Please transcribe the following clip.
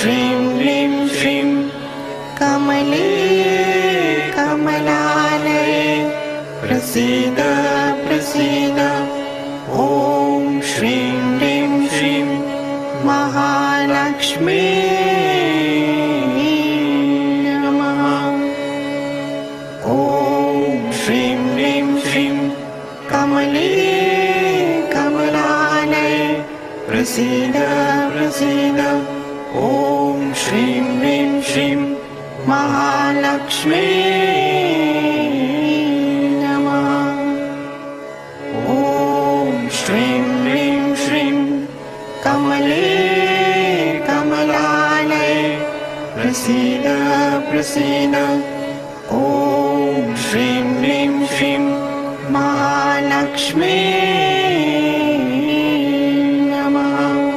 श्रीं ह्रीं श्रीं कमले कमलालये प्रसीद प्रसीद। ॐ श्रीं ह्रीं श्रीं महालक्ष्मी नमः। ॐ श्रीं ह्रीं श्रीं कमले कमलालये प्रसीद प्रसीद। ॐ श्रीं ह्रीं श्रीं महालक्ष्मी नमः। ॐ श्रीं ह्रीं श्रीं कमले कमलालये प्रसीद प्रसीद। ॐ श्रीं ह्रीं श्रीं महालक्ष्मी